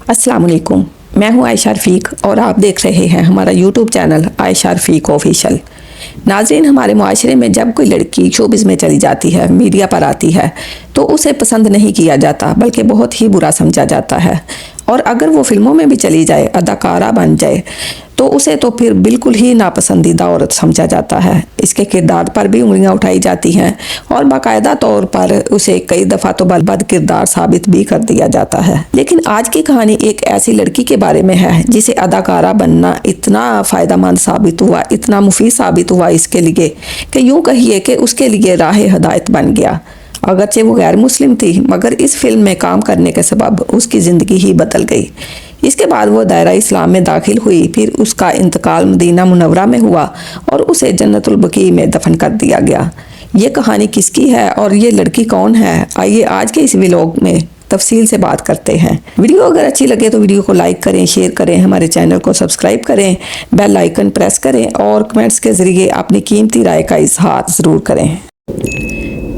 अस्सलाम वालेकुम। मैं हूं आयशा रफ़ीक और आप देख रहे हैं हमारा यूट्यूब चैनल आयशा रफ़ीक ऑफिशियल। नाज़रीन, हमारे माशरे में जब कोई लड़की शोबिज़ में चली जाती है, मीडिया पर आती है, तो उसे पसंद नहीं किया जाता बल्कि बहुत ही बुरा समझा जाता है। और अगर वो फिल्मों में भी चली जाए, अदाकारा बन जाए, तो उसे तो फिर बिल्कुल ही नापसंदीदा औरत समझा जाता है। इसके किरदार पर भी उंगलियां उठाई जाती हैं और बाकायदा तौर पर उसे कई दफ़ा तो बद किरदार साबित भी कर दिया जाता है। लेकिन आज की कहानी एक ऐसी लड़की के बारे में है जिसे अदाकारा बनना इतना फ़ायदेमंद साबित हुआ, इतना मुफीद साबित हुआ इसके लिए कि यूँ कहिए कि उसके लिए राह हदायत बन गया। अगरचे वो गैर मुस्लिम थी, मगर इस फिल्म में काम करने के सबब उसकी ज़िंदगी ही बदल गई। इसके बाद वो दायरा इस्लाम में दाखिल हुई, फिर उसका इंतकाल मदीना मुनव्वरा में हुआ और उसे जन्नतुल बकी में दफन कर दिया गया। ये कहानी किसकी है और ये लड़की कौन है, आइए आज के इस व्लॉग में तफसील से बात करते हैं। वीडियो अगर अच्छी लगे तो वीडियो को लाइक करें, शेयर करें, हमारे चैनल को सब्सक्राइब करें, बेल आइकन प्रेस करें और कमेंट्स के ज़रिए अपनी कीमती राय का इजहार ज़रूर करें।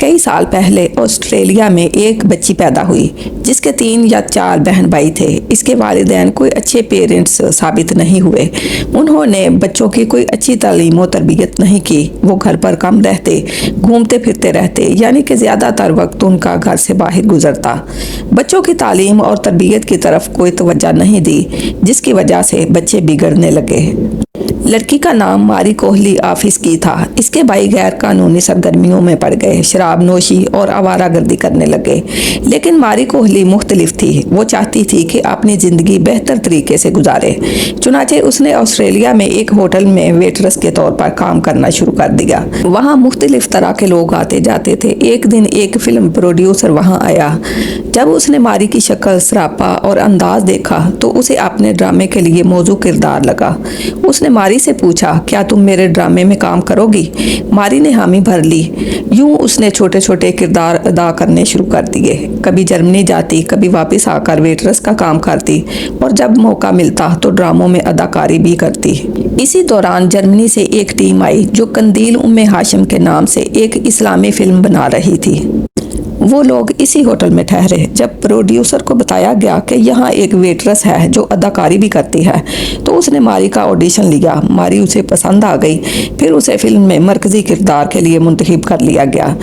कई साल पहले ऑस्ट्रेलिया में एक बच्ची पैदा हुई जिसके 3 या 4 बहन भाई थे। इसके वालिदैन कोई अच्छे पेरेंट्स साबित नहीं हुए। उन्होंने बच्चों की कोई अच्छी तालीम और तरबियत नहीं की। वो घर पर कम रहते, घूमते फिरते रहते, यानी कि ज़्यादातर वक्त उनका घर से बाहर गुजरता। बच्चों की तालीम और तरबियत की तरफ कोई तवज्जो नहीं दी, जिसकी वजह से बच्चे बिगड़ने लगे। लड़की का नाम मारी कोहली आफिस की था। इसके भाई गैर कानूनी सरगर्मियों में पड़ गए, शराब नोशी और आवारागर्दी करने लगे। लेकिन मारी कोहली मुख्तलिफ थी। वो चाहती थी कि अपनी ज़िंदगी बेहतर तरीके से गुजारे। चुनाचे उसने ऑस्ट्रेलिया में एक होटल में वेटरेस के तौर पर काम करना शुरू कर दिया। वहाँ मुख्तलिफ तरह के लोग आते जाते थे। एक दिन एक फिल्म प्रोड्यूसर वहाँ आया। जब उसने मारी की शक्ल, सरापा और अंदाज देखा तो उसे अपने ड्रामे के लिए मौजू किरदार लगा। उसने मारी से पूछा, क्या तुम मेरे ड्रामे में काम करोगी? मारी ने हामी भर ली। यूं उसने छोटे छोटे किरदार अदा करने शुरू कर दिए। कभी जर्मनी जाती, कभी वापस आकर वेटरेस का काम करती और जब मौका मिलता तो ड्रामों में अदाकारी भी करती। इसी दौरान जर्मनी से एक टीम आई जो कंदील उम्मे हाशिम के नाम से एक इस्लामी फिल्म बना रही थी। वो लोग इसी होटल में ठहरे। जब प्रोड्यूसर को बताया गया कि यहाँ एक वेटरेस है जो अदाकारी भी करती है, तो उसने मारी का ऑडिशन लिया। मारी उसे पसंद आ गई। फिर उसे फिल्म में मरकजी किरदार के लिए मुंतखब कर लिया गया।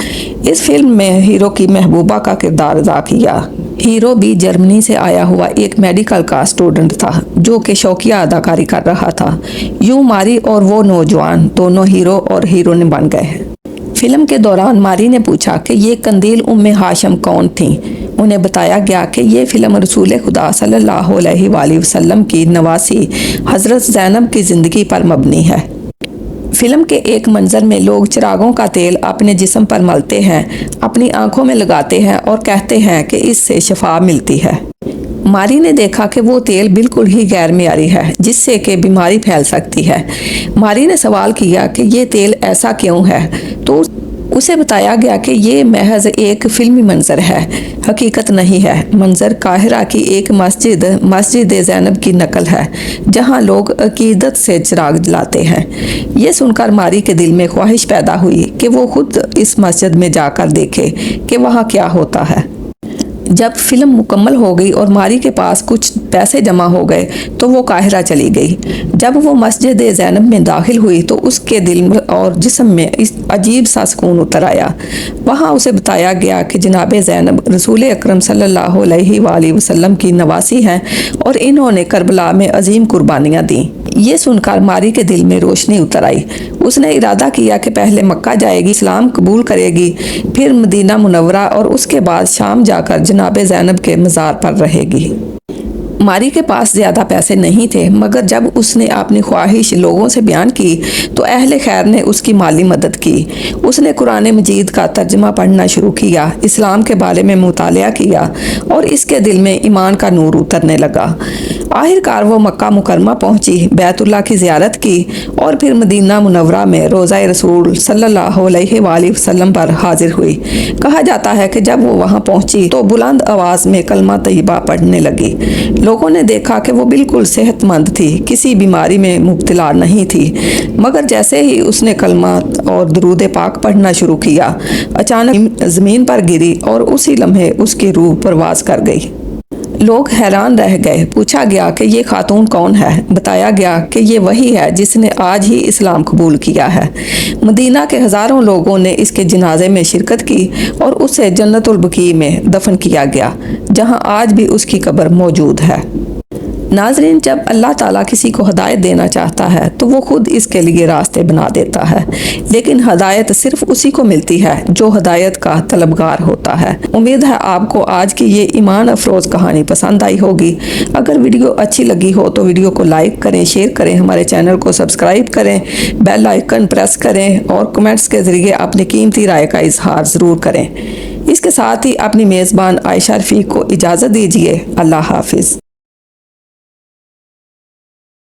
इस फिल्म में हीरो की महबूबा का किरदार अदा किया। हीरो भी जर्मनी से आया हुआ एक मेडिकल का स्टूडेंट था जो कि शौकिया अदाकारी कर रहा था। यूं मारी और वो नौजवान दोनों हीरो और हीरोइन बन गए। फिल्म के दौरान मारी ने पूछा कि ये कंदील उम्मे हाशिम कौन थी। उन्हें बताया गया कि ये फिल्म रसूल खुदा सल्लल्लाहु अलैहि वसल्लम की नवासी हज़रत ज़ैनब की ज़िंदगी पर मबनी है। फिल्म के एक मंजर में लोग चिरागों का तेल अपने जिस्म पर मलते हैं, अपनी आंखों में लगाते हैं और कहते हैं कि इससे शफा मिलती है। मारी ने देखा कि वो तेल बिल्कुल ही गैर मियारी है, जिससे कि बीमारी फैल सकती है। मारी ने सवाल किया कि ये तेल ऐसा क्यों है, तो उसे बताया गया कि ये महज एक फिल्मी मंजर है, हकीकत नहीं है। मंजर काहिरा की एक मस्जिद ज़ैनब की नकल है, जहां लोग अकीदत से चिराग जलाते हैं। ये सुनकर मारी के दिल में ख्वाहिश पैदा हुई कि वो खुद इस मस्जिद में जाकर देखे कि वहाँ क्या होता है। जब फिल्म मुकम्मल हो गई और मारी के पास कुछ पैसे जमा हो गए तो वो काहिरा चली गई। जब वो मस्जिद ज़ैनब में दाखिल हुई तो उसके दिल में और जिस्म में इस अजीब सा सुकून उतर आया। वहाँ उसे बताया गया कि जनाब ज़ैनब रसूल अकरम सल्लल्लाहु अलैहि वसल्लम की नवासी हैं और इन्होंने करबला में अजीम कुर्बानियाँ दी। ये सुनकर मारी के दिल में रोशनी उतर आई। उसने इरादा किया कि पहले मक्का जाएगी, इस्लाम कबूल करेगी, फिर मदीना मुनव्वरा और उसके बाद शाम जाकर जनाब ज़ैनब के मज़ार पर रहेगी। मारी के पास ज़्यादा पैसे नहीं थे, मगर जब उसने अपनी ख्वाहिश लोगों से बयान की तो अहले खैर ने उसकी माली मदद की। उसने कुरान मजीद का तर्जमा पढ़ना शुरू किया, इस्लाम के बारे में मुतालिया किया और इसके दिल में ईमान का नूर उतरने लगा। आखिरकार वो मक्का मुकरमा पहुंची, बैतुल्लाह की ज़ियारत की और फिर मदीना मुनव्वरा में रोज़ा रसूल सल्लल्लाहु अलैहि वसल्लम पर हाजिर हुई। कहा जाता है कि जब वो वहाँ पहुंची तो बुलंद आवाज़ में कलमा तैयबा पढ़ने लगी। लोगों ने देखा कि वो बिल्कुल सेहतमंद थी, किसी बीमारी में मुब्तला नहीं थी। मगर जैसे ही उसने कलमा और दुरूद पाक पढ़ना शुरू किया, अचानक ज़मीन पर गिरी और उसी लम्हे उसकी रूह परवाज़ कर गई। लोग हैरान रह गए। पूछा गया कि ये खातून कौन है। बताया गया कि ये वही है जिसने आज ही इस्लाम कबूल किया है। मदीना के हज़ारों लोगों ने इसके जनाजे में शिरकत की और उसे जन्नतुल बकी में दफन किया गया, जहां आज भी उसकी कब्र मौजूद है। नाज़रीन, जब अल्लाह ताला किसी को हदायत देना चाहता है तो वो खुद इसके लिए रास्ते बना देता है, लेकिन हदायत सिर्फ उसी को मिलती है जो हदायत का तलबगार होता है। उम्मीद है आपको आज की ये ईमान अफरोज़ कहानी पसंद आई होगी। अगर वीडियो अच्छी लगी हो तो वीडियो को लाइक करें, शेयर करें, हमारे चैनल को सब्सक्राइब करें, बेल आइकन प्रेस करें और कमेंट्स के ज़रिए अपनी कीमती राय का इजहार ज़रूर करें। इसके साथ ही अपनी मेज़बान आयशा रफ़ीक को इजाज़त दीजिए। अल्लाह हाफिज़।